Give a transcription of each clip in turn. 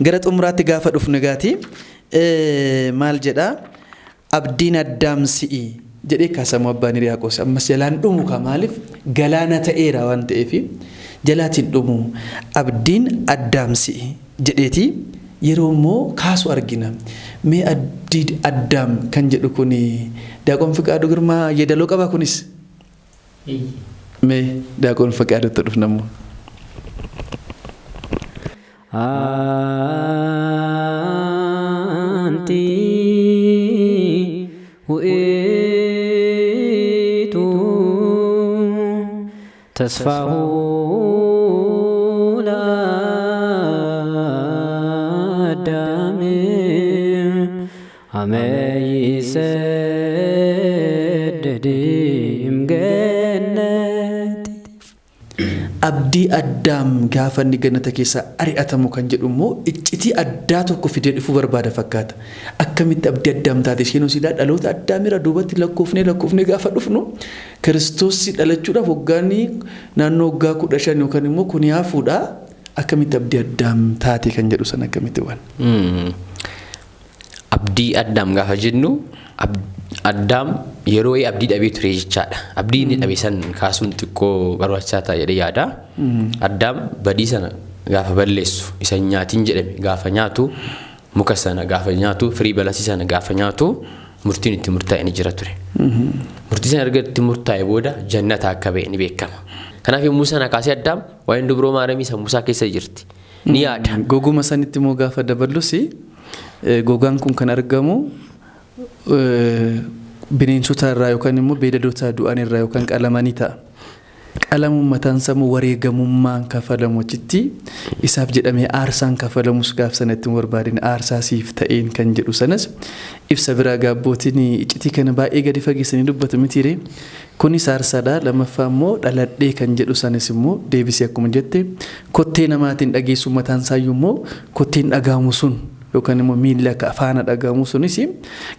gara xumuraatti gaafa dhufne gaati maal jedha abdiin addaam si'i jedhee kaasamu abbaan Hiriyaaqoos ammas jalaan dhumu ka maaliif galaana ta'eera waan ta'eef jalaatiin dhumu abdiin addaam si'i jedheeti yeroo immoo kaasu argina mee abdii addaam kan jedhu kun Daaqoon Fiqaaduu Girmaa yeedaloo qaba kunis mee Daaqoon Fiqaaduutti dhufnamu anti hu'itu tasfahu la dami ameyisededim gennati abdii addaam gaafa inni gannata keessa ari'atamu kan jedhu immoo iccitii addaa tokko fidee dhufuu barbaada fakkaata akkamitti abdii addaam taate isheen hosiidhaa dhaloota addaamira duubatti lakkoofnee gaafa dhufnu kiristoos dhalachuudhaaf waggaanii naannoo waggaa 15 yookaan immoo kun haafuudha akkamitti abdii addaam taate kan jedhu san akkamitti waan abdii addaam gaafa jennu addaam yeroo abdii dhabee ture jechaadha abdii inni dhabe san kaasuun xiqqoo barbaachisaa ta'a jedhee yaada addaam badii sana gaafa balleessu isa nyaatiin jedhame gaafa nyaatu muka sana gaafa nyaatu firii balasii sana gaafa nyaatu murtiin itti murtaa'e ni jira ture murtii sana erga itti murtaa'e booda jannata akka ba'e ni beekama kanaaf yommuu sana kaasee addaam waa'een dubroo maaramii sammuusaa keessa jirti ni yaada goguma sanitti immoo gaafa dabalus gogaan kun kan argamu bineensota irraa yookaan immoo beeyladoota du'an irraa yookaan qalamanii ta'a qalamuun mataan sammuu wareegamummaan kafalamu achitti isaaf jedhamee aarsaan kafalamus gaaf sanatti barbaadin aarsaa siif ta'een kan jedhu sanas ibsa biraa gaabbootiin iccitii kana baay'ee gadi fageessanii dubbatu mitiire kunis aarsaadha lammaffaa immoo dhaladhee kan jedhu sanas immoo deebisee akkuma jette kottee namaatiin dhageessu mataan saayyuu immoo kotteen dhagaamu sun yookaan immoo miilli akka afaana dhagahamu sunis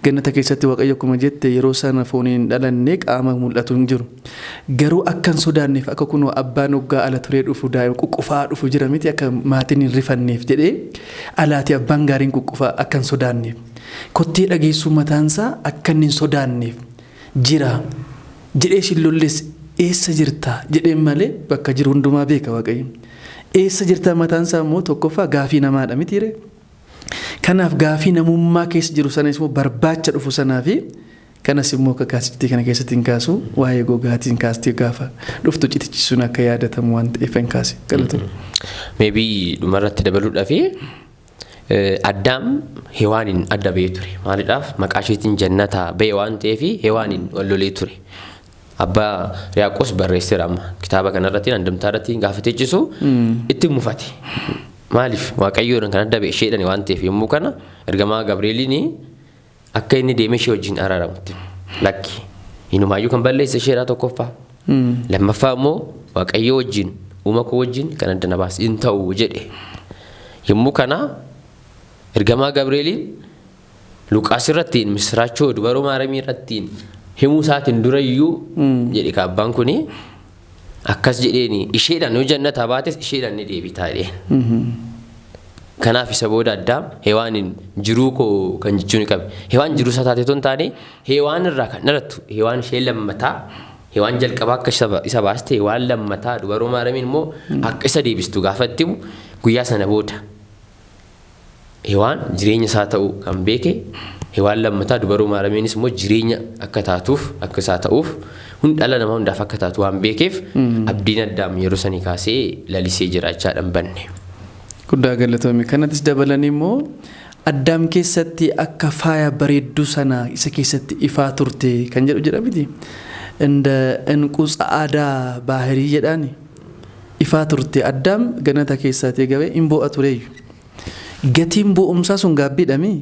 gannata keessatti waaqayyo akkuma jette yeroo sana fooniin dhalanne qaama mul'atu hin jiru garuu akkan sodaanneef akka kunoo abbaan hoggaa ala turee dhufu daa'ima quqqufaa dhufu jira miti akka maatiin hin rifanneef jedhee alaati abbaan gaariin quqqufaa akkan sodaanneef kottee dhageessuu mataansaa akka hin sodaanneef jira jedhee shillollees eessa jirta jedheen malee bakka jiru hundumaa beeka waaqayyo eessa jirta mataansaa immoo tokkoffaa gaafii namaadha mitiire kanaaf gaafii namummaa keessa jiru sanas immoo barbaacha dhufu sanaafi kanas immoo kakaasitti kana keessatti hin kaasu waa'ee gogaatiin kaastee gaafa dhuftu citichi sun akka yaadatamu waan ta'eef hin kaase galatu maybe dhumarratti dabaluudhaaf addaam hewaaniin adda ba'ee ture maaliidhaaf maqaa isheetiin jannata ba'e waan ta'eef hewaaniin wallolee ture abbaa Hiriyaaqoos barreesseera amma kitaaba kanarratti andamtaa irratti gaafa teechisu itti mufate maaliif waaqayyoon kan adda ba'e isheedhaan waan ta'eef yommuu kana ergamaa Gabrieliin akka inni deemee ishee wajjin araaramutti lakki inumaayyuu kan balleesse isheedhaa tokkoffaa lammaffaa immoo waaqayyo wajjin uuma koo wajjin kan adda na baase hin ta'u jedhe yommuu kana ergamaa Gabrieliin Luqaas irratti misraachoo dubaroo maaramii irratti himuu isaatiin durayyuu jedhe kaabbaan kuni akkas jedheeni isheedhaan yoo jannata baates isheedhaan ni deebitaa jedheen kanaaf isa booda addaam hewaaniin jiruu koo kan jechuun qabe hewaan jiruu isaa taate ton taane hewaan irraa kan dhalattu hewaan ishee lammataa hewaan jalqabaa akka isa baaste hewaan lammataa dubaroo maaramiin immoo akka isa deebistu gaafatti guyyaa sana booda hewaan jireenya isaa ta'uu kan beeke hewaan lammataa dubaroo maaramiinis immoo jireenya akka taatuuf akka isaa ta'uuf dhala namaa hundaaf akka taatu waan beekeef abdiin addaam yeroo sanii kaasee lalisee jiraachaadhaan banne. Guddaa galatoomii kanattis dabalanii immoo addaam keessatti akka faaya bareedduu sana isa keessatti ifaa turte kan jedhu jedhamiti. Inquu tsa'aadaa baahirii jedhaani ifaa turte addaam gannata keessatti gabee hin boo'a tureeyyu. Gatiin bo'umsaa sun gaabbiidhami.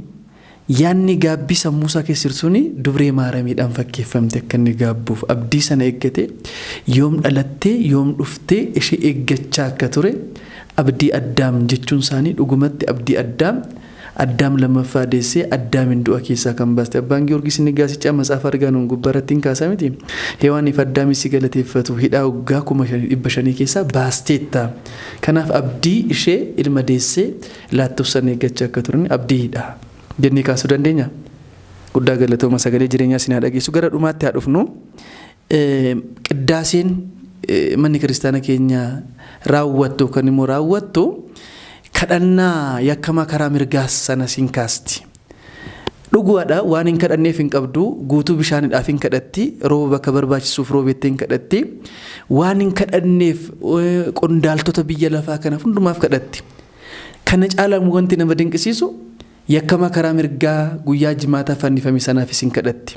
Yaanni gaabbii sammuusaa keessirsuuni dubree maaramiidhaan fakkeeffamte akka inni gaabbuuf abdii sana eeggate yoom dhalattee yoom dhuftee ishee eeggachaa akka ture abdii addaam jechuun isaanii dhugumatti abdii addaam Addaam lammaffaa deessee Addaamin du'a keessaa kan baaste. Abbaan Giyoorgis inni gaasicha matsaafa arganuun gubbaarratti hin kaasaa miti. Hewaaniif Addaamis si galateeffatu hidhaa waggaa 5,500 keessaa baasteetta. Kanaaf abdii ishee ilma deessee laattuufsan eeggachaa akka turan abdiidha jennee kaasuu dandeenya. Guddaa galatooma sagalee jireenyaa sinaa dhageessu gara dhumaatti haa dhufnu. Qiddaaseen manni kiristaana keenya raawwattu kan immoo raawwattu kadhannaa yakkamaa karaa mirgaas sana siin kaasti. Dhuguudha waan hin kadhanneef hin qabdu guutuu bishaanidhaaf hin kadhatti rooba bakka barbaachisuuf roobettee hin kadhatti waan hin kadhanneef qondaaltota biyya lafaa kana hundumaaf kadhatti. Kana caalaa wanti nama dinqisiisu yakkamaa karaa mirgaa guyyaa jimaataa fannifame sanaafis hin kadhatti.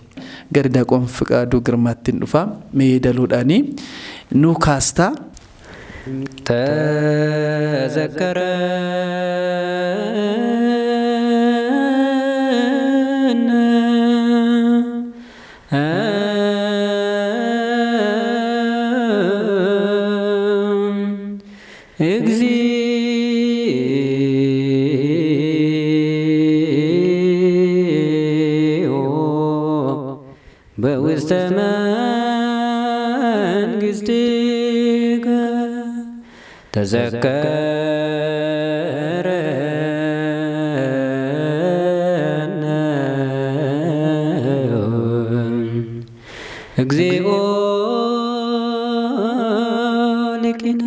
Gara Daaqoon Fiqaaduu Girmaatti hin dhufa mee daluudhaanii nu kaastaa. በውስተ መንግሥትከ ተዘከረነ እግዚኦ ሊቂነ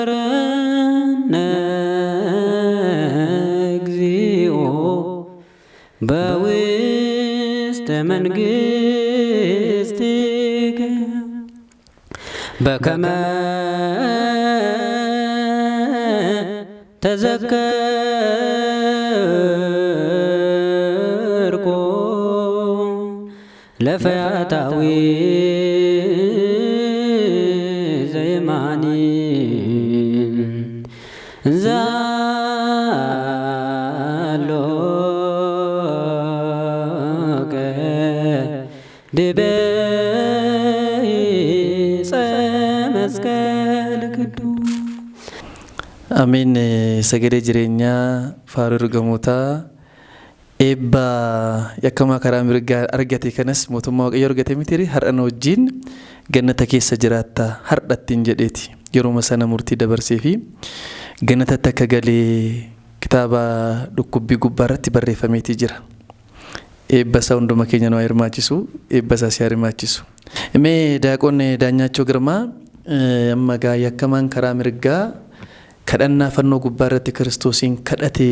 ተዘከረነ እግዚኦ በውስተ መንግሥትከ በከመ ተዘከርኮ ለፈያታዊ ዘይማኒ ዛሎከ ድበ Amin sagalee jireenyaa faaruu ergamootaa eebba yakkamaa karaa mirgaa argate kanas mootummaa Waaqayyoo argate miti har'ana wajjin gannata keessa jiraatta hardhattiin jedheeti yeroo sana murtii dabarsee fi gannatatti akka galee kitaaba dhukkubbii gubbaarratti barreeffameeti jira. Eebba isaa hunduma keenya nu hirmaachisu eebba isaa si hirmaachisu. Mee Daaqoon Daanyaachoo Girmaa amma gaa yakkamaan karaa mirgaa kadhannaa fannoo gubbaarratti Kiristoosiin kadhate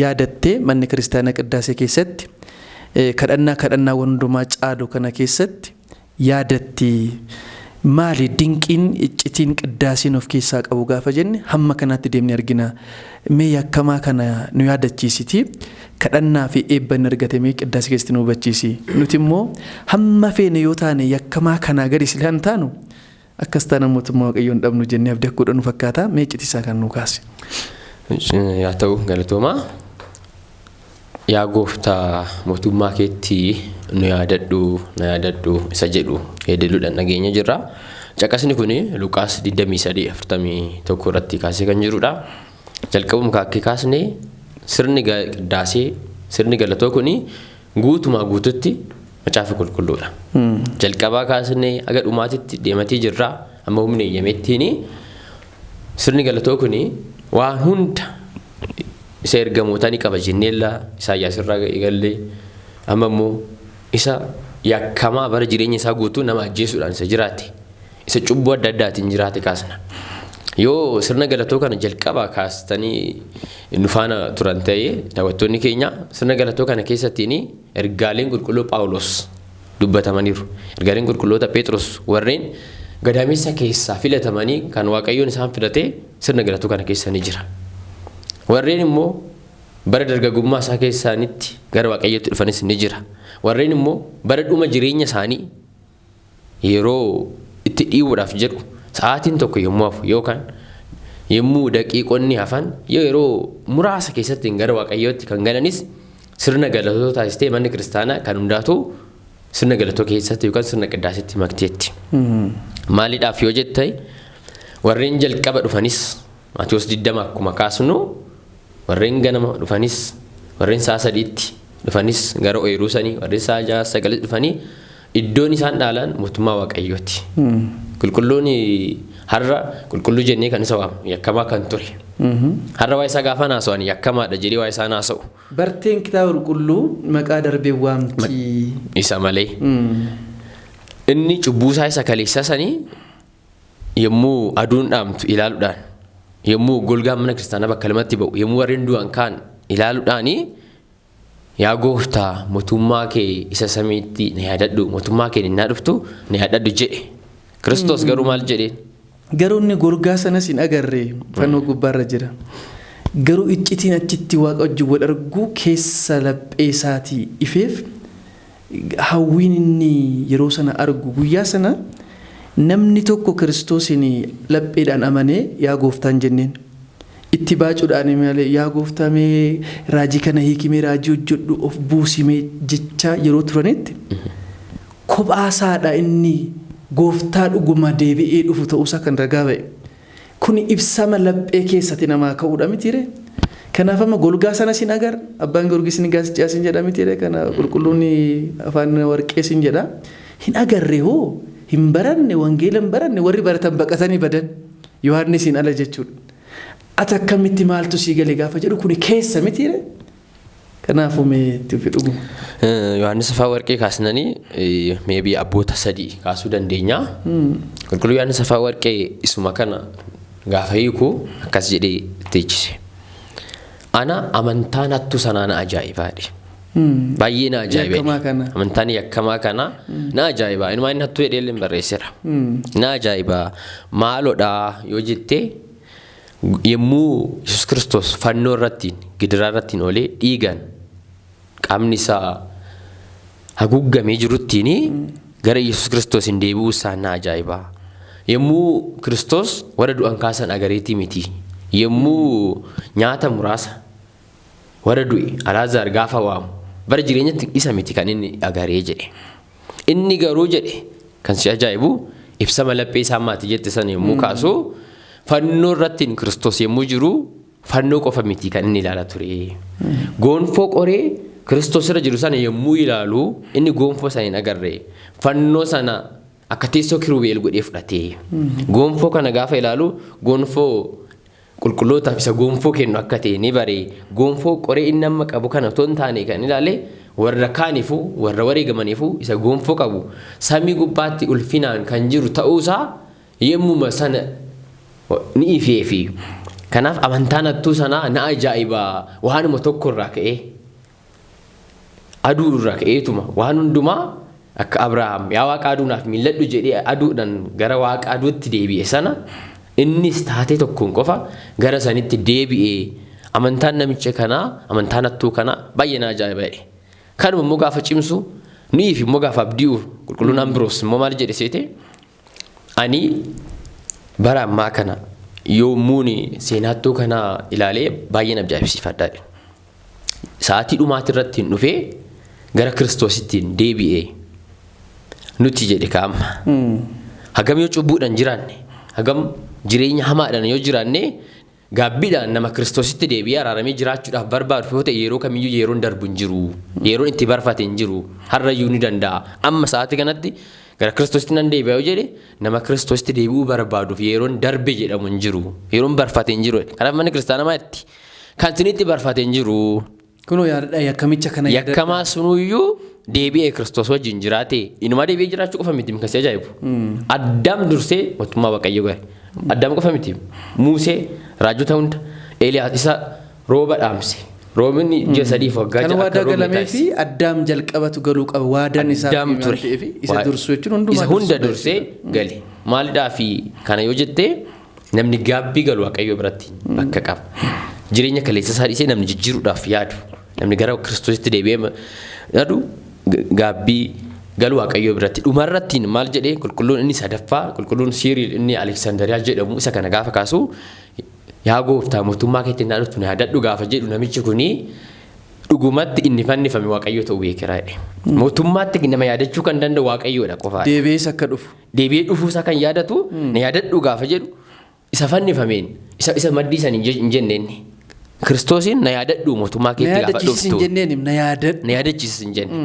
yaadatte manni kiristaana qiddaasee keessatti kadhannaa hundumaa caalu kana keessatti yaadatti maali dinqiin iccitiin qiddaasiin of keessaa qabu gaafa jenne hamma kanaatti deemnee argina. Mee yakkamaa kana nu yaadachiisiti kadhannaa fi eebban argatame qiddaasii keessatti nu hubachiisi. Nuti immoo hamma feene yoo taane yakkamaa kanaa gadi silaan taanu akkas taana mootummaa Waaqayyoon dhabnu jennee abdii akka godhannu fakkaata. Mee iccitiisaa kan nu kaase. Yaa ta'u galatoomaa. Yaa gooftaa mootummaa keetti nu yaadadhu isa jedhu heedeluudhaan nageenya jirra. Caqasni kun Luqaas 23:41 irratti kaasee kan jirudha. Jalqabuma kaakkee kaasnee sirni qiddaasee sirni galatoo kun guutumaa guututti macaafa qulqulluudha. Jalqabaa kaasnee aga dhumaatitti deematii jirra. Amma humna eeyyamettiin sirni galatoo kun waan hunda isa ergamootaa ni qaba jenneella Isaayyaas irraa eegallee amma immoo isa yakkamaa bara jireenya isaa guutuu nama ajjeesuudhaan isa jiraate isa cubbuu adda addaatiin jiraate kaasna. Yoo sirna galatoo kana jalqabaa kaastanii nu faana turan ta'ee daawwattoonni keenya sirna galatoo kana keessattiin ergaaleen qulqulluu Phaawulos dubbatamaniiru. Ergaaleen qulqulloota Phexros warreen gadameessa keessaa filatamanii kan Waaqayyoon isaan filatee sirna galatoo kana keessa ni jira. Warreen immoo bara dargaggummaa isaa keessaanitti gara Waaqayyootti dhufanis ni jira. Warreen immoo bara dhuma jireenya isaanii yeroo itti dhiibuudhaaf jedhu sa'aatiin tokko yommuu hafu yookaan yommuu daqiiqonni hafan yeroo muraasa keessatti gara Waaqayyootti kan galanis sirna galatoo taasistee manni kiristaanaa kan hundaatu sirna galatoo keessatti yookaan sirna qiddaasitti makteetti. Maaliidhaaf yoo jettee warreen jalqaba dhufanis Maatiyos 20 akkuma kaasnu warreen ganama dhufanis warreen saa sadiitti dhufanis gara ooyiruu sanii warreen saa 6-9 dhufanii iddoon isaan dhaalan mootummaa Waaqayyooti. Qulqulluun har'a qulqulluu jennee kan isa waamu yakkamaa kan ture. Har'a waa isaa gaafa naasa'an yakkamaadha jedhee waa isaa naasa'u. Barteen kitaaba qulqulluu maqaa darbee waamti. Isa malee. Inni cubbuu isaa isa kaleessa sanii yommuu aduun dhaamtu ilaaluudhaan yommuu golgaan mana kiristaanaa bakka lamatti ba'u yommuu warreen du'an kaan ilaaluudhaanii yaa gooftaa mootummaa kee isa samiitti na yaadadhu mootummaa kee innaa dhuftu na yaadadhu jedhe. Kiristoos garuu maal jedheen? Garuu inni golgaa sanas hin agarree fannoo gubbaarra jira. Garuu iccitiin achitti waaqa wajjin wal arguu keessa laphee isaatii ifeef hawwiin inni yeroo sana argu guyyaa sana namni tokko Kiristoosiin lapheedhaan amanee yaa gooftaan jenneen. Itti baacuudhaan malee yaa gooftaa mee raajii kana hiikimee raajii hojjedhu of buusimee jecha yeroo turanitti kophaasaadha inni gooftaa dhuguma deebi'ee dhufu ta'uusaa kan ragaa ba'e. Kun ibsama laphee keessatti namaa ka'uudha mitiire. Kanaaf amma golgaa sanas hin agar abbaan Giyoorgis ni gaazexaa sin jedha mitiire kana qulqulluun afaan warqee sin jedha hin agarree hoo hin baranne wangeela hin baranne warri baratan baqatanii badan Yohaannis hin ala jechuudha. Ati akkamitti maaltu sii galee gaafa jedhu kun keessa mitiire. Kanaafuu mee itti dhugu. Yohaannis afaan warqee kaasnanii meebii abboota sadii kaasuu dandeenya. Qulqulluu Yohaannis afaan warqee isuma kana gaafa hiiku akkas jedhee teechise. Ana amantaan hattuu sanaa na ajaa'ibaadhe. Baay'ee na ajaa'ibe. Amantaan yakkamaa kana na ajaa'iba. Inumaa inni hattuu jedhee illee barreesseera. Na ajaa'iba. Maaloodhaa yoo jettee yommuu Yesuus Kiristoos fannoo irrattiin gidiraa irrattiin oolee dhiigaan qaamni isaa haguuggamee jiruttiin gara Yesuus Kiristoos hin deebi'uu isaa na ajaa'iba. Yommuu Kiristoos warra du'an kaasan agareetii miti. Yommuu nyaata muraasa warra du'e Alaazaar gaafa waamu bara jireenyatti isa miti kan inni agaree jedhe. Inni garuu jedhe kan si ajaa'ibu ibsama laphee isaa maati jette sana yommuu kaasu fannoo irrattiin Kiristoos yommuu jiru fannoo qofa miti kan inni ilaala ture. Gonfoo qoree Kiristoos irra jiru sana yommuu ilaalu inni gonfoo sana hin agarre. Fannoo sana akka teessoo kiruubeel godhee fudhatee. Gonfoo kana gaafa ilaalu gonfoo qulqullootaaf isa gonfoo kennu akka ta'e ni bare. Gonfoo qoree inni amma qabu kana otoo hin taane kan ilaale warra kaaniifuu warra wareegamaniifuu isa gonfoo qabu samii gubbaatti ulfinaan kan jiru ta'uusaa yemmuma sana ni ifeefi. Kanaaf amantaan hattuu sanaa na ajaa'ibaa waanuma tokko irraa ka'ee aduu irraa ka'eetuma waan hundumaa akka Abrahaam yaa waaqa aduunaaf milladhu jedhee aduudhaan gara waaqa aduutti deebi'e sana innis taatee tokkoon qofa gara sanitti deebi'ee amantaan namicha kanaa amantaan hattuu kanaa baay'ee na ajaa'ibaadhe. Kanuma immoo gaafa cimsu niif immoo gaafa abdi'u qulqulluun Ambiroos immoo maal jedhe seete ani bara ammaa kana yommuun seenaa hattuu kanaa ilaalee baay'ee na ajaa'ibsiifadhaadhe. Sa'aatii dhumaati irratti hin dhufee gara Kiristoosittiin deebi'ee nuti jedhe kaa'amma. Hagam yoo cubbuudhaan jiraanne hagam jireenya hamaadhaan yoo jiraanne gaabbiidhaan nama Kiristoositti deebi'ee araaramee jiraachuudhaaf barbaadu yoo ta'e yeroo kamiyyuu yeroon darbu hin jiru. Yeroon itti barfate hin jiru. Har'ayyuu ni danda'a. Amma sa'aatii kanatti gara Kiristoositti nan deebi'a yoo jedhe nama Kiristoositti deebi'uu barbaaduuf yeroon darbe jedhamu hin jiru. Yeroon barfate hin jiru. Kanaaf manni kiristaanaa maatti kan isinitti barfate hin jiru. Kunoo yaadadha yakkamicha kana yaadadha. Yakkamaa sunuyyuu deebi'ee Kiristoos wajjin jiraate inumaa deebi'ee jiraachuu qofa miti kan si ajaa'ibu. Addaam dursee mootummaa Waaqayyoo gare. Addaam qofa miti. Muusee raajota hunda Eeliyaas isa rooba dhaamse. Roobni ji'a sadiif waggaa ja'a akka roobni taasise. Fi Addaam jalqabatu galuu qaba waadaan isaa fi isa dursuu jechuun hundumaa isa hunda dursee gale. Maalidhaa fi kana yoo jettee namni gaabbii galu Waaqayyoo biratti bakka qaba. Jireenya kaleessa isaa dhiisee namni jijjiiruudhaaf yaadu. Namni gara Kiristoositti deebi'ee yaadu gaabbii galu Waaqayyoo biratti. Dhumarrattiin maal jedhee qulqulluun inni sadaffaa qulqulluun Siiriil inni Aleksandariyaa jedhamu isa kana gaafa kaasu yaa gooftaa mootummaa keetti na dhuftu na yaadadhu gaafa jedhu namichi kuni dhugumatti inni fannifame Waaqayyoo ta'uu beekeraa jedhe. Mootummaatti nama yaadachuu kan danda'u Waaqayyoodha qofaadha. Deebi'ees akka dhufu. Deebi'ee dhufuusaa kan yaadatu na yaadadhu gaafa jedhu isa fannifameen isa maddiisan hin jenneen Kiristoosiin na yaadadhu mootummaa keetti gaafa dhuftu na yaadachiisis hin jenne.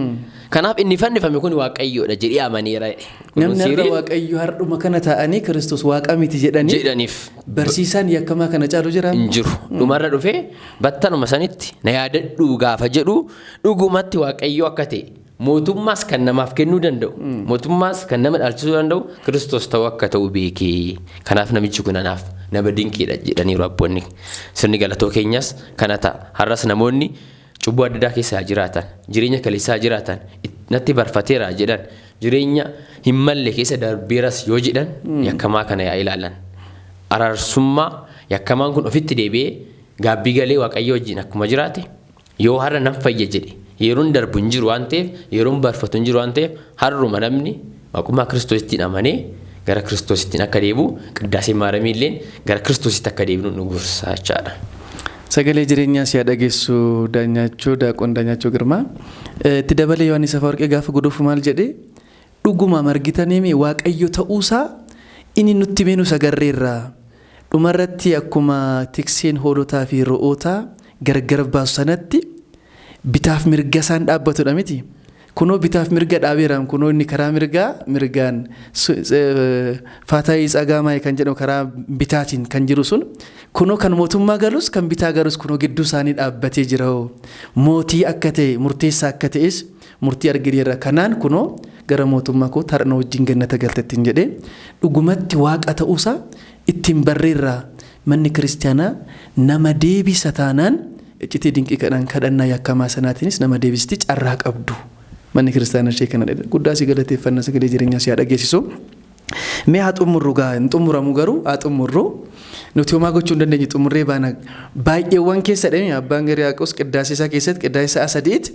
Kanaaf inni fannifame kun Waaqayyoodha jedhee amaneera. Namni har'a Waaqayyo hardhuma kana taa'anii Kiristoos Waaqa miti jedhaniif barsiisaan yakkamaa kana caalu jira hin jiru. Dhumarra dhufee battanuma sanitti na yaadadhu gaafa jedhu dhugumatti Waaqayyo akka ta'e mootummaas kan namaaf kennuu danda'u mootummaas kan nama dhaalchisuu danda'u Kiristoos ta'uu akka ta'u beekee. Kanaaf namichi kun anaaf nama dinqiidha jedhaniiru abboonni. Sirni galatoo keenyas kana ta'a. Har'as namoonni cubbuu adda addaa keessa jiraatan jireenya kaleessaa jiraatan natti barfateera jedhan jireenya hin malle keessa darbeeras yoo jedhan yakkamaa kana yaa ilaalan. Araarsummaa yakkamaan kun ofitti deebi'ee gaabbii galee Waaqayyo wajjin akkuma jiraate yoo har'a nan fayya jedhe yeroon darbu hin jiru waan ta'eef yeroon barfatu hin jiru waan ta'eef har'uma namni maqummaa Kiristoosittiin amanee gara Kiristoosittiin akka deebi'u qiddaasee maaramii illee gara Kiristoositti akka deebi'u nu gorsaa jechaadha. Sagalee jireenyaa si'a dhageessu Daaqoon Daanyachoo Girmaa itti dabalee Yohaannis Afawarqee gaafa godhuuf maal jedhee dhuguma margitanii Waaqayyo ta'uusaa inni nutti beenu sagarreerra dhumarratti akkuma tikseen hoolotaa fi re'ootaa gargar baasu sanatti bitaaf mirga isaan dhaabbatudha miti. Kunoo bitaaf mirga dhaabeeraan kunoo inni karaa mirgaan Faataayii Tsagaamaa kan jedhamu karaa bitaatiin kan jiru sun kunoo kan mootummaa galus kan bitaa galus kunoo gidduu isaanii dhaabbatee jira. Mootii akka ta'e murteessaa akka ta'es murtii argineerra. Kanaan kunoo gara mootummaa koo tarna wajjin gannata galtattiin jedhee dhugumatti Waaqa ta'uusaa ittiin barreerraa manni kiristaanaa nama deebisa taanaan iccitii dinqii kadhannaa yakkamaa sanaatiinis nama deebisti carraa qabdu. Manni kiristaanaa ishee kana guddaa si galateeffannaa sagalee jireenyaa si dhageessisu. Mee haa xumurru gaa hin xumuramu garuu haa xumurru nuti homaa gochuu hin dandeenye xumurree baana baay'eewwan keessa dhame abbaan garii Yaaqoos qiddaasii isaa keessatti qiddaasii isaa sadiitti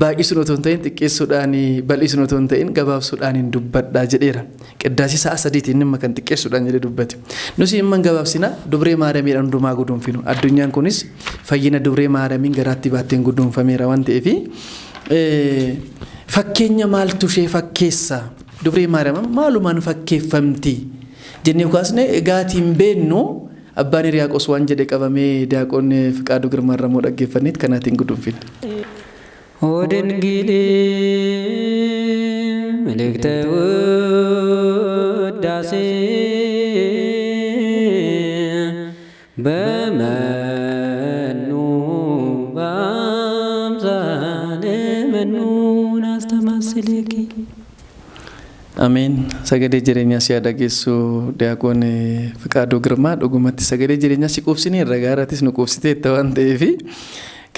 baay'isuun otoo hin ta'in xiqqeessuudhaan bal'isuun otoo hin ta'in gabaabsuudhaan hin dubbadhaa jedheera. Qiddaasii isaa sadiitti inni imma kan xiqqeessuudhaan jedhee dubbate. Nusi imma gabaabsina dubree maaramiidhaan hundumaa guduunfinu. Addunyaan kunis fayyina dubree maaramiin garaatti baatteen guduunfameera waan ta'eef fakkeenya maaltu ishee fakkeessa dubree maariyaam maalumaan fakkeeffamti jennee kaasne egaatiin beennu abbaan Yaaqoos waan jedhe qabamee Daaqoon Fiqaaduu Girmaa Rammoo dhaggeeffanneet kanaatiin guduunfina. Odin gilee melekta wuddaasee በመኑ በአምሳለ መኑ ናስተማስልኪ Ameen. Sagalee jireenyaa si dhageessu Daaqoon Fiqaaduu Girmaa dhugumatti sagalee jireenyaa si qubsine irra gaaraattis nu qubsiteetta waan ta'eef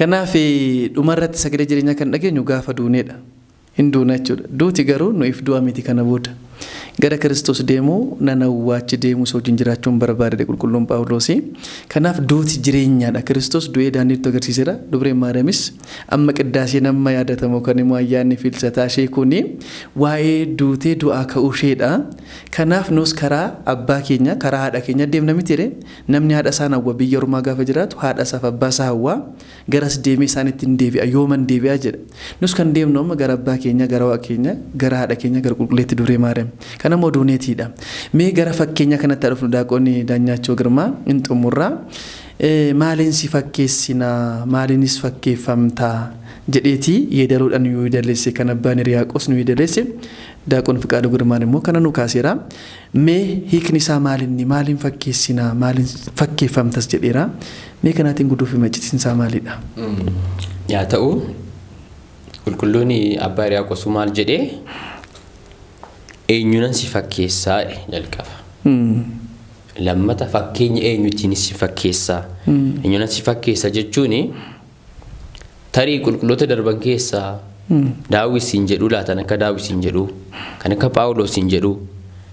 kanaaf dhumarratti sagalee jireenyaa kan dhageenyu gaafa duuneedha. Hin duuna jechuudha. Duuti garuu nuuf du'a miti kana booda. Gara Kiristoos deemuu nanawwaachi deemuu wajjin jiraachuun barbaade qulqulluun Phaawulos. Kanaaf duuti jireenyaadha. Kiristoos du'ee daandiitti agarsiiseera. Dubreen Maariyaamis amma qiddaasee nama yaadatamu kan immoo ayyaanni filsataa ishee kuni waa'ee duutee du'aa ka'uu isheedha. Kanaaf nus karaa abbaa keenya karaa haadha keenya deemna miti jedhee namni haadha isaa hawwa biyya ormaa gaafa jiraatu haadha isaaf abbaa isaa hawwa garas deemee isaanitti hin deebi'a yooman deebi'a jedha. Nus kan deemnu amma gara abbaa keenya gara waaqa keenya gara haadha keenya gara qulqulleetti Dubree Maariyaam. Kana mooduneetiidha. Mee gara fakkeenya kanatti dhufnu Daaqoon Daanyachoo Girmaa hin xumurraa. Maaliin si fakkeessina maaliinis fakkeeffamtaa jedheeti yeedaluudhaan nu yedaleesse kan abbaan Yaaqoos nu yedaleesse Daaqoon Fiqaaduu Girmaan immoo kana nu kaaseera. Mee hiikni isaa maaliin fakkeessina maaliin fakkeeffamtas jedheera. Mee kanaatiin gudduu fi maccisiinsaa maalidha? Yaa ta'u qulqulluun abbaa Yaaqoos maal jedhee eenyunan si fakkeessaa jalqaba. Lammata fakkeenya eenyutiin si fakkeessaa. Eenyunan si fakkeessa jechuun tarii qulqulloota darban keessaa Daawit siin jedhu laatan akka Daawit siin jedhu kan akka Phaawulos siin jedhu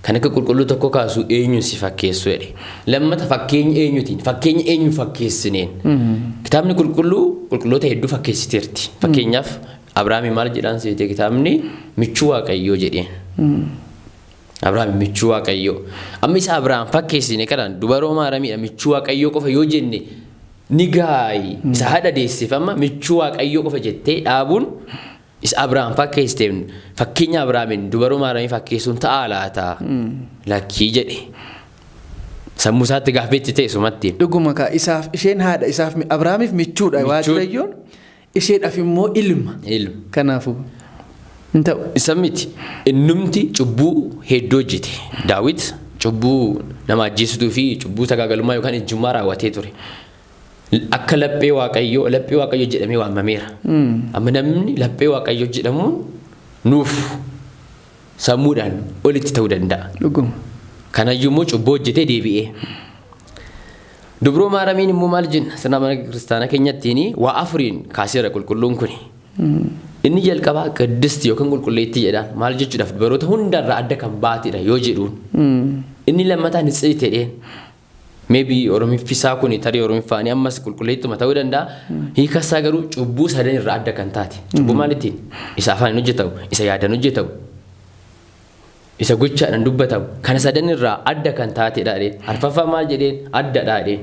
kan akka qulqulluu tokko kaasu eenyuun si fakkeessu jedhe. Lammata fakkeenya eenyutiin fakkeenya eenyu fakkeessineen. Kitaabni qulqulloota hedduu fakkeessiteerti. Fakkeenyaaf Abrahaam maal jedhaan seetee kitaabni michuu Waaqayyoo jedheen. Abrahaam michuu Waaqayyoo. Amma isa Abrahaam fakkeessine kanaan dubaroo Maaramiidha michuu Waaqayyoo qofa yoo jenne ni gaayi isa haadha deessifama michuu Waaqayyoo qofa jettee dhaabuun isa Abrahaam fakkeessiteef fakkeenya Abrahaamin dubaroo Maaramii fakkeessuun ta'aa laata lakkii jedhe. Sammuu isaatti gaaffichi ta'e sumatti. Dhuguma kaa isaaf isheen haadha isaaf Abrahaamiif michuudha Waaqayyoon isheedhaaf immoo ilma. Kanaafuu hin ta'u. Isa miti innumti cubbuu hedduu hojjete. Daawit cubbuu nama ajjeesituu fi cubbuu sagaagalummaa yookaan ejjummaa raawwatee ture. Akka laphee Waaqayyoo jedhamee waamameera. Amma namni laphee Waaqayyoo jedhamuun nuuf sammuudhaan olitti ta'uu danda'a. Dhuguma. Kanayyuu immoo cubbuu hojjetee deebi'ee. Dubroo Maaramiin immoo maal jenna? Sirna mana kiristaanaa keenyattiin waa afuriin kaaseera qulqulluun kuni. Inni jalqabaa qiddisti yookaan qulqulleettii jedhaan maal jechuudhaaf dubaroota hundarraa adda kan baatedha yoo jedhuun. Inni lammataan itsitedheen. Maybe Oromiffisaa kuni tarii Oromiffaanii ammas qulqulleettuma ta'uu danda'a. Hiikasaa garuu cubbuu sadan irraa adda kan taate. Cubbuu maalittiin? Isa afaan hojjetamu, isa yaadan hojjetamu. Isa gochaadhaan dubbatamu kana sadan irraa adda kan taatedha dheen. Arfaffaa maal jedheen? Addadha dheen.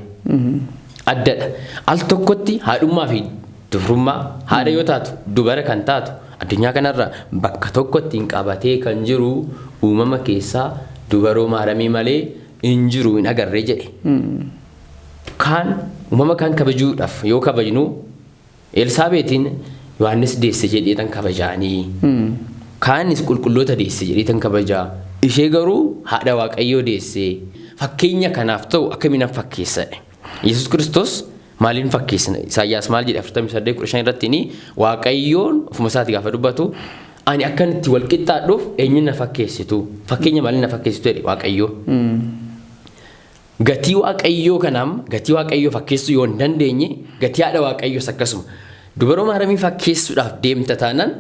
Addadha. Al tokkotti haadhummaa fi dubrummaa haadha yoo taatu dubara kan taatu addunyaa kanarra bakka tokkotti hin qabatee kan jiru uumama keessaa dubaroo Maaramii malee hin jiru hin agarree jedhe. Kaan uumama kan kabajuudhaaf yoo kabajnu Elsaabeetiin Yohaannis deesse jedhee tan kabajaanii. Kaanis qulqulloota deesse jedhee tan kabajaa. Ishee garuu haadha Waaqayyoo deesse. Fakkeenya kanaaf ta'u akkamiin fakkeessadhe. Yesuus Kiristoos maaliin fakkeessina? Isaayyaas maal jedhe 48:15 irratti Waaqayyoon ofuma isaati gaafa dubbatu ani akkanitti wal qixxaadhuuf eenyuun na fakkeessitu? Fakkeenya maaliin na fakkeessitu jedhe Waaqayyoo. Gatii Waaqayyoo kanaam gatii Waaqayyoo fakkeessuu yoo hin dandeenye gatii haadha Waaqayyoos akkasuma. Dubaroo Maaramii fakkeessuudhaaf deemta taanaan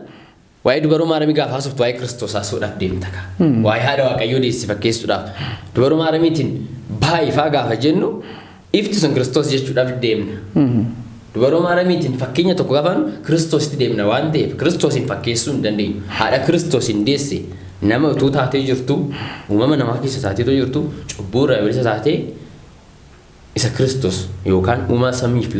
waa'ee dubaroo Maaramii gaafa haasoftu waa'ee Kiristoos haasa'uudhaaf deemta ka. Waa'ee haadha Waaqayyoo deessi fakkeessuudhaaf. Dubaroo Maaramiitiin baay'ifaa gaafa jennu ifti sun Kiristoos jechuudhaaf deemna. Dubaroo Maaramiitiin fakkeenya tokko gaafa Kiristoositti deemna waan ta'eef Kiristoosin fakkeessuu hin dandeenyu. Haadha Kiristoosin deesse nama utuu taatee jirtu uumama namaa keessa taateetoo jirtu cubbuu irraa bilisa taatee isa Kiristoos yookaan uumama samiif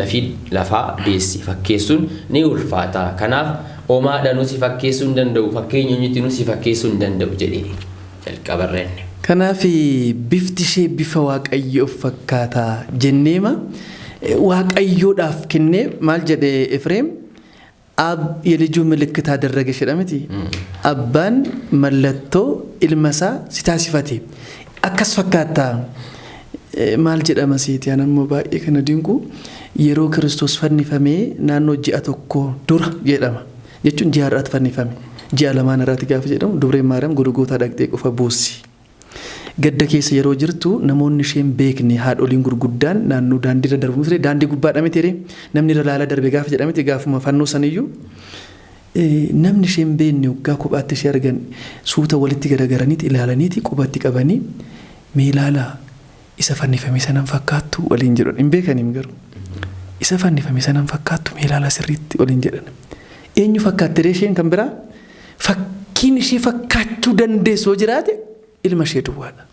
lafaa deessi fakkeessuun ni ulfaata. Kanaaf oomaadhaan nuti fakkeessuu hin danda'u fakkeenya nuti nuti fakkeessuu hin danda'u jedhee jalqabarreen. Kanaaf bifti ishee bifa Waaqayyoof fakkaataa jenneema Waaqayyoodhaaf kennee maal jedhee Efreem ab የልጁ ምልክት አደረገሽ ለምቲ አባን መለቶ ኢልመሳ ሲታሲፈቲ አከስ ፈካታ ማል ጀደመ ሲት ያነሞ ባይ ከነዲንኩ የሮ ክርስቶስ ፈኒፈሜ ናኖ ጂአ ቶኮ ዱራ ጀደማ የቹን ጂአራት ፈኒፈሜ ጂአ ለማነራት ጋፍ ጀደም ዱብሬ ማርያም ጉልጎታ ዳቅጤ ቆፈ ቦሲ gadda keessa yeroo jirtu namoonni isheen beekne haadholiin gurguddaan naannoo daandii irra darbu ture daandii gubbaadha miti namni irra laala darbe gaafa jedhamti gaafuma fannoo saniyyuu namni isheen beekne waggaa kophaatti ishee argan suuta walitti garagaraniiti ilaalaniiti qubatti qabanii meelaala isa fannifame sanan fakkaattu waliin jedhan hin beekaniim garuu isa fannifame sanan fakkaattu meelaala sirriitti waliin jedhan eenyu fakkaatte isheen kan biraa fakkiin ishee fakkaachuu dandeessoo jiraate ilma ishee duwwaadha.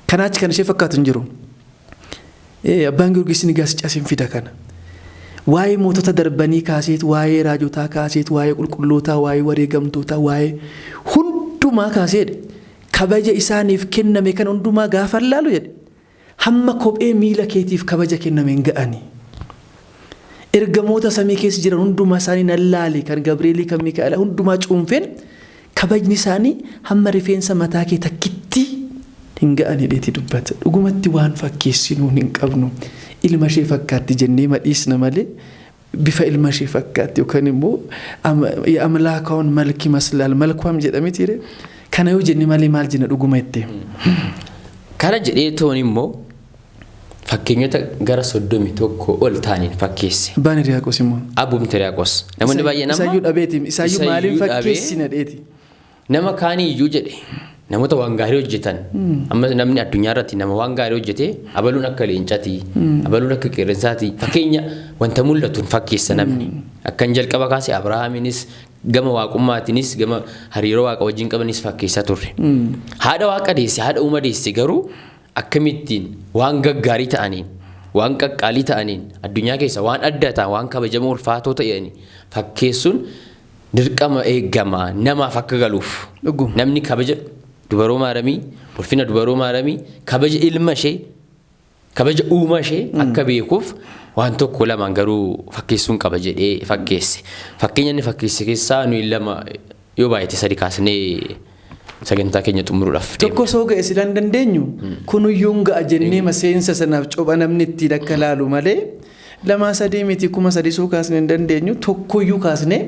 Kanaachi kan ishee fakkaatu hin jiru. Abbaan Giyoorgis ni gaasichaasiin fida kana. Waa'ee mootota darbanii kaaseet, waa'ee raajotaa kaaseet, waa'ee qulqullootaa, waa'ee wareegamtootaa, waa'ee hundumaa kaaseedha. Kabaja isaaniif kenname kan hundumaa gaafa laalu jedhe. Hamma kophee miila keetiif kabaja kenname hin ga'ani. Ergamoota samii keessa jiran hundumaa isaanii nallaali kan Gabrielii kan Mikaa'ela hundumaa cuunfeen kabajni isaanii hamma rifeensa mataa kee takkitti hin ga'ani dheeti dubbata. Dhugumatti waan fakkeessinuu hin qabnu. Ilma ishee fakkaatti jennee madhiisna malee bifa ilma ishee fakkaatti yookaan immoo amlaakaawwan malki maslaal malkwam jedhameti kana yoo jenne malee maal jenna dhuguma itti. Kana jedhee toon immoo fakkeenyota gara 31 ol taaniin fakkeesse. Abbaan Hiriyaaqos immoo. Abbuun Hiriyaaqos. Namoonni baay'ee nama. Isaayyuu dhabeeti. Isaayyuu maaliin fakkeessina dheeti. Nama kaaniyyuu jedhe namoota waan gaarii hojjetan amma namni addunyaa irratti nama waan gaarii hojjete abaluun akka leencaati abaluun akka qeerransaati fakkeenya wanta mul'atuun fakkeessa namni akkan jalqaba kaase Abrahaamiinis gama waaqummaatiinis gama hariiroo waaqa wajjin qabanis fakkeessaa turre haadha waaqa deesse haadha uuma deesse garuu akkamittiin waan gaggaarii ta'aniin waan qaqqaalii ta'aniin addunyaa keessa waan adda ta'an waan kabajamoo ulfaatoo ta'anii fakkeessuun dirqama eegama namaaf akka galuuf namni kabaja dubaroo Maaramii ulfina dubaroo Maaramii kabaja ilma ishee kabaja uumaa ishee akka beekuuf waan tokko lamaan garuu fakkeessuun qaba jedhee fakkeesse. Fakkeenya inni fakkeesse keessaa nuyi lama yoo baay'ate sadi kaasnee sagantaa keenya xumuruudhaaf. Tokko soo ga'e sila hin dandeenyu kunuyyuun ga'a jennee maseensa sanaaf copha namni itti akka laalu malee lamaa sadii miti kuma sadii soo kaasnee hin dandeenyu tokkoyyuu kaasnee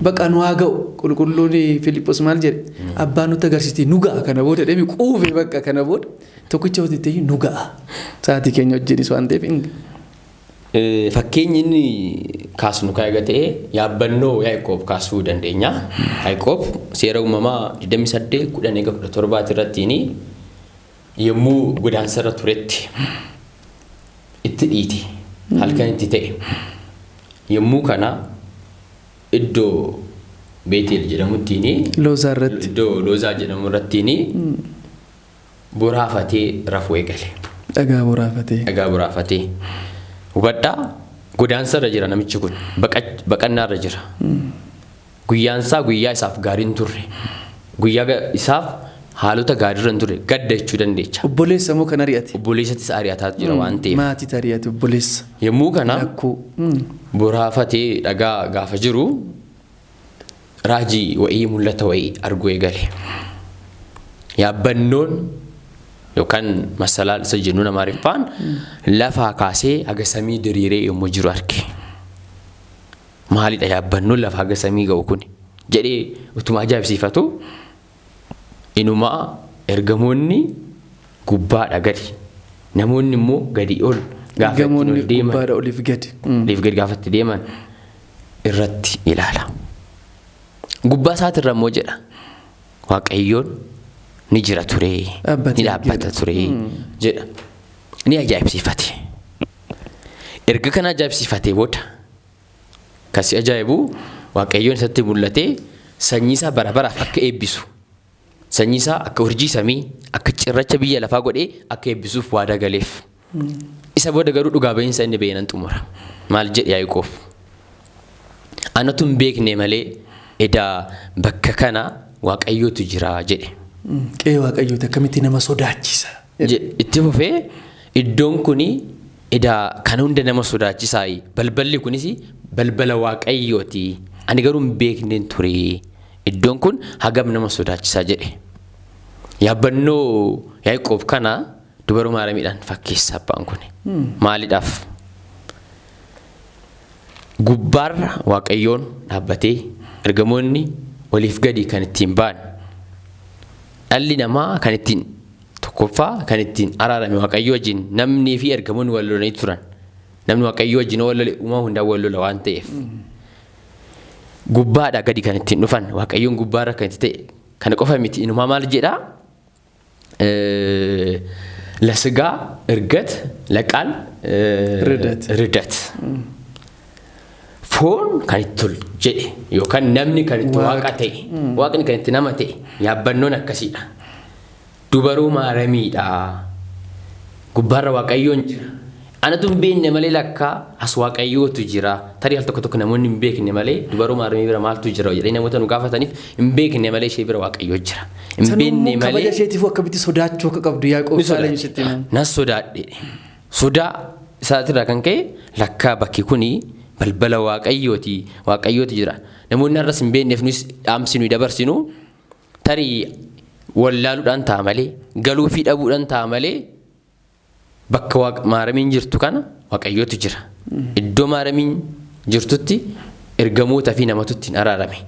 baqa nu haa ga'u qulqulluun Filiphos maal jedhe abbaan nutti agarsiistii nu ga'a kana booda deemi quufe bakka kana booda tokkicha hojjetee nu ga'a sa'aatii keenya wajjinis waan ta'eef. Fakkeenyi inni kaasnu kaayaga ta'e yaabbannoo Yaaqoob kaasuu dandeenya. Yaaqoob seera uumamaa 28:17 irrattiin yommuu godaansarra turetti itti dhiiti halkan itti ta'e yommuu kana iddoo Beetel jedhamuttiin Loozaa irratti iddoo Loozaa jedhamu irrattiin boraafatee rafuu eegale. Dhagaa boraafatee. Hubadhaa godaansarra jira namichi kun baqannaarra jira. Guyyaansaa guyyaa isaaf gaariin turre. Guyyaa isaaf haalota gaariirra hin turre gadda jechuu dandeecha. Obboleessa moo kan ari'ate? Obboleessattis ari'ataa jira waan ta'eef. Maatiitu ari'ate obboleessa. Yommuu kana boraafatee dhagaa gaafa jiru raajii wa'ii mul'ata wa'ii arguu eegale. Yaabbannoon yookaan masalaal isa jennu Amaariffaan lafaa kaasee haga samii diriiree yommuu jiru arge. Maalidha yaabbannoon lafa haga samii ga'u kun jedhee utuma ajaa'ibsiifatu inumaa ergamoonni gubbaadha gadi namoonni immoo gadi ol gaafa ol deeman oliif gadi gaafa itti deeman irratti ilaala. Gubbaa isaatirra immoo jedha Waaqayyoon ni jira ture ni dhaabbata ture jedha. Ni ajaa'ibsiifate. Erga kana ajaa'ibsiifatee booda kasi ajaa'ibu Waaqayyoon isatti mul'atee sanyii isaa bara baraaf akka eebbisu sanyii isaa akka urjii samii akka cirracha biyya lafaa godhee akka eebbisuuf waadaa galeef. Isa booda garuu dhugaa ba'iinsa inni ba'ee nan xumura. Maal jedhe Yaaqoob? Anatu hin beekne malee edaa bakka kana Waaqayyootu jira jedhe. Qe'ee Waaqayyooti akkamitti nama sodaachisa. Itti fufee iddoon kuni edaa kana hunda nama sodaachisaa balballi kunis balbala Waaqayyooti. Ani garuu hin beekneen ture. Iddoon kun hagam nama sodaachisaa jedhe. Yaabbannoo Yaaqoob kana dubaruu Maaramiidhaan fakkeessa abbaan kun. Maaliidhaaf? Gubbaarra Waaqayyoon dhaabbatee ergamoonni waliif gadi kan ittiin ba'an. Dhalli namaa kan ittiin tokkoffaa kan ittiin araarame Waaqayyo wajjin namnii fi ergamoonni wal lolanii turan. Namni Waaqayyo wajjin wal lole uumaa hundaa wal lola waan ta'eef. Gubbaadha gadi kan ittiin dhufan Waaqayyoon gubbaarra kan itti ta'e kana qofa miti inumaa maal jedhaa? ለስጋ እርገት ለቃል ርደት ፎን ከንቱል ጀዴ ዮካን ነምኒ ከንቱ ዋቀቴ ዋቅን ከንት ነመቴ ያበኖን አከሲዳ ዱበሩ ማረሚዳ ጉባራ ዋቀዮን ጅራ አነቱም ቤን ነመሌ ለካ አስዋቀዮቱ ጅራ ታሪ አልተከተከ ነሞን ምቤክ ነመሌ ዱበሩ ማረሚ ብራ ማልቱ ጅራ ወጀዴ ነሞተኑ ጋፈታኒፍ ምቤክ ነመሌ ሼ ብራ ዋቀዮ ጅራ ምቤን ነመሌ ከበጀቲፎ ከብቲ ሶዳቾ ከቀብዱ ያቆብ ሳለኝ ሲቲና ናሶዳዴ ሶዳ ሳትራ ከንከ ለካ ባኪ ኩኒ balbala waaqayyooti jira namoonni arras hin beekneef nus dhaamsinu dabarsinu tarii wallaaluudhaan ta'a malee galuu fi dhabuudhaan ta'a malee bakka maaramiin jirtu kana waaqayyootu jira iddoo maaramiin jirtutti ergamoota fi namatutti araarame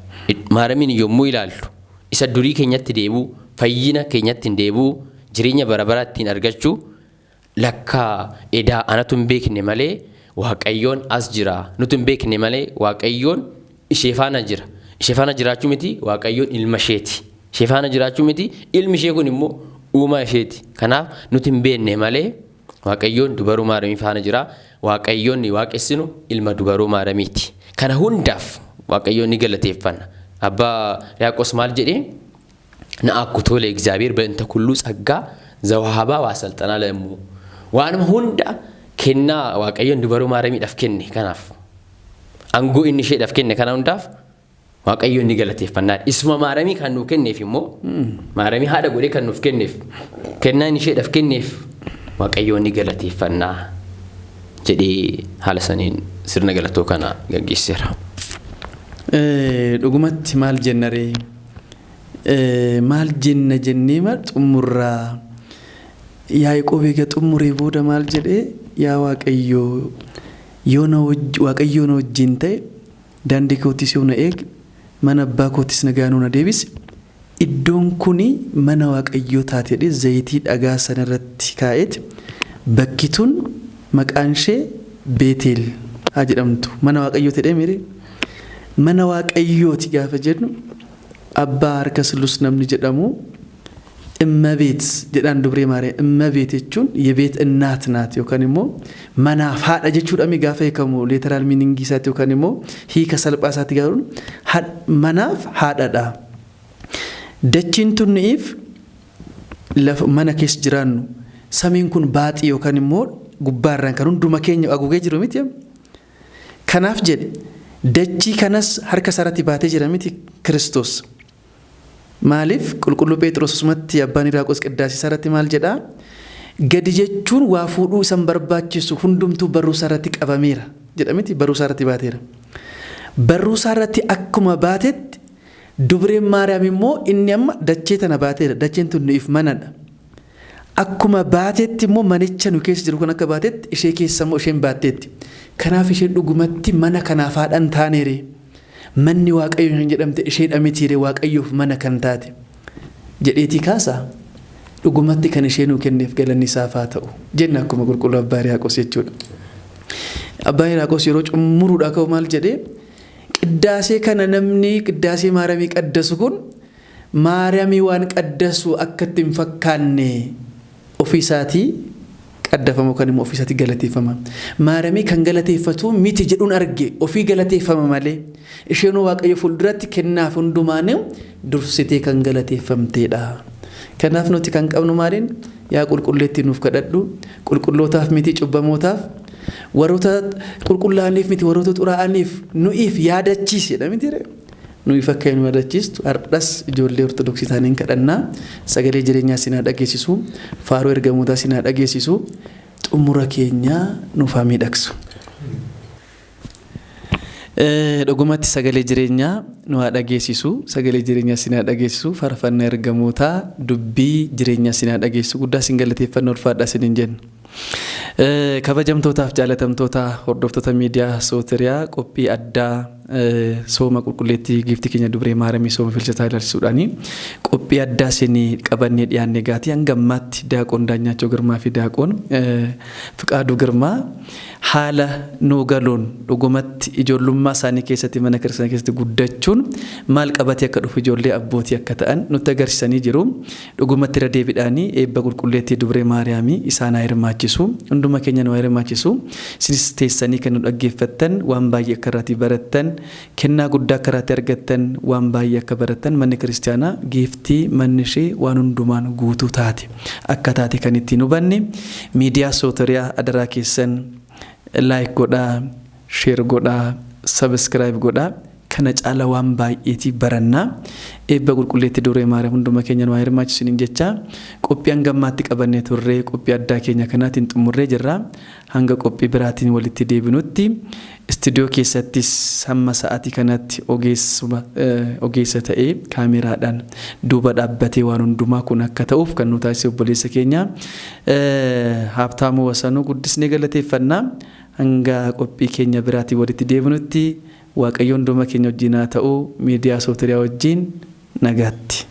maaramiin yommuu ilaallu isa durii keenyatti deebuu fayyina keenyatti deebuu jireenya bara ittiin argachuu lakka edaa anatu hin beekne malee Waaqayyoon as jira nuti hin beekne malee Waaqayyoon ishee faana jira ishee faana jiraachuu miti Waaqayyoon ilma isheeti ishee faana jiraachuu miti ilmi ishee kun immoo uumaa isheeti kanaaf nuti hin beekne malee Waaqayyoon dubaruu maaramii faana jira Waaqayyoon ni waaqessinu ilma dubaruu maaramiiti kana hundaaf Waaqayyoon ni galateeffanna abbaa Yaaqos maal jedhee na akkutole እግዚአብሔር በእንተ ኩሉ ጸጋ ዘወሃባ ዋሰልጠና ለሙ ዋንም ሁንዳ kenna Waaqayyoon dubaruu maaramiidhaaf kenne kanaaf angoo inni isheedhaaf kenne kana hundaaf Waaqayyoon ni galateeffannaa isuma maaramii kan nuuf kenneef immoo maaramii haadha godhee kan nuuf kenneef kennaa inni isheedhaaf kenneef waaqayyoon ni galateeffannaa jedhee haala saniin sirna galatoo kana gaggeesseera. Dhugumatti maal jennaree maal jenna jennee xumurraa Yaaqoob eega xumuree booda maal jedhee yaa waaqayyoo waaqayyoo na wajjin ta'e daandii kootis yoo na eege mana abbaa kootis nagaan na deebise iddoon kuni mana waaqayyoo taate jedhee zayitii dhagaa sanarratti kaa'eet bakki tun maqaan ishee Beetel haa jedhamtu mana waaqayyoo ta'ee mire mana waaqayyooti gaafa jedhu abbaa harka sulus namni jedhamu እመቤት jedhaan dubree maariyaam እመቤት jechuun የቤት እናት ናት yookaan immoo manaaf haadha jechuudhaan gaafa hiikamu leeteraal miiningii isaatti yookaan immoo hiika salphaa isaatti gaaruun manaaf haadhaadha. Dachiin tunniif mana keessa jiraannu samiin kun baaxii yookaan immoo gubbaarraan kan hunduma keenya haguugee jiru miti. Kanaaf jedhe dachii kanas harka isaatti baatee jira miti Kiristoos. Maaliif qulqulluu Phexros sumatti abbaan Iraaqos qiddaasii isaatti maal jedhaa gadi jechuun waa fuudhuu isan barbaachisu hundumtuu barruu isaatti qabameera jedha miti barruu isaatti baateera. Barruu isaatti akkuma baatetti dubreen Maariyaam immoo inni amma dachee tana baateera dacheen tun nuuf manadha. Akkuma baatetti immoo manicha nu keessa jiru kun akka baatetti ishee keessa immoo isheen baatteetti. Kanaaf isheen dhugumatti mana kanaaf haadhan taaneere. Manni waaqayyo hin jedhamte ishee mitiire waaqayyoof mana kan taate jedheeti kaasa dhugumatti kan ishee nuu kenneef galanni isaaf haa ta'u jenna akkuma qulqulluu abbaa Iraaqos jechuudha. Abbaa Iraaqos yeroo xumuruudhaa ka'u maal jedhee qiddaasee kana namni qiddaasee Maariyaamii qaddasu kun Maariyaamii waan qaddasu akka itti hin fakkaanne ofii isaatii qaddafamu kan immoo ofii isaatii galateeffama. Maariyaamii kan galateeffatu miti jedhuun arge ofii galateeffama malee isheen waaqayyo fuulduratti kennaaf hundumaanii dursitee kan galateeffamteedha. Kanaaf nuti kan qabnu maaliin yaa qulqulleetti nuuf kadhadhu qulqullootaaf miti cubbamootaaf warroota qulqullaa'aniif miti warroota xuraa'aniif nu'iif yaadachiisedha miti nuyi fakkeenya nu yaadachiistu har'as ijoollee ortodoksii taaniin kadhannaa sagalee jireenyaa sinaa dhageessisu faaruu ergamootaa sinaa dhageessisu xumura keenyaa nuuf haa miidhagsu. Dhugumatti sagalee jireenyaa nu haa dhageessisu sagalee jireenyaa sinaa dhageessisu faarfannaa ergamootaa dubbii jireenyaa sinaa dhageessisu guddaa sin galateeffannoo ulfaadhaa siniin jenna. Kabajamtootaaf jaalatamtoota hordoftoota miidiyaa Sootiriyaa qophii addaa sooma qulqulleettii giiftii keenya dubree Maariyaamii sooma filchataa ilaalchisuudhaani qophii addaa isinii qabannee dhiyaannee gaatii hanga ammaatti daaqoon Daanyaachoo Girmaa fi daaqoon Fiqaaduu Girmaa haala nuu galuun dhugumatti ijoollummaa isaanii keessatti mana kiristaanaa keessatti guddachuun maal qabatee akka dhufu ijoollee abbootii akka ta'an nutti agarsiisanii jiru. Dhugumatti irra deebiidhaanii eebba qulqulleettii dubree Maariyaamii isaan haa hirmaachisu hunduma keenya nu haa hirmaachisu isinis teessanii kan nu dhaggeeffattan waan baay'ee akka irratti barattan kennaa guddaa akka irratti argattan waan baay'ee akka barattan manni kiristaanaa giiftii manni ishee waan hundumaan guutuu taate akka taate kan ittiin hubanne miidiyaa Sootiriyaa adaraa keessan like godhaa share godhaa subscribe godhaa kana caala waan baay'eetii barannaa eebba qulqulleettii dubree Maariyaam hunduma keenya nu haa hirmaachisuun jecha qophii hanga ammaatti qabannee turree qophii addaa keenya kanaatiin xumurree jirra hanga qophii biraatiin walitti deebinutti istiidiyoo keessattis hamma sa'aatii kanatti ogeessa ta'ee kaameraadhaan duuba dhaabbatee waan hundumaa kun akka ta'uuf kan nu taasise obboleessa keenya Haabtaamuu Wasanuu guddisnee galateeffannaa hanga qophii keenya biraatiin walitti deebinutti waaqayyoon hunduma keenya wajjin haa ta'u miidiyaa Sootiriyaa wajjin nagaatti.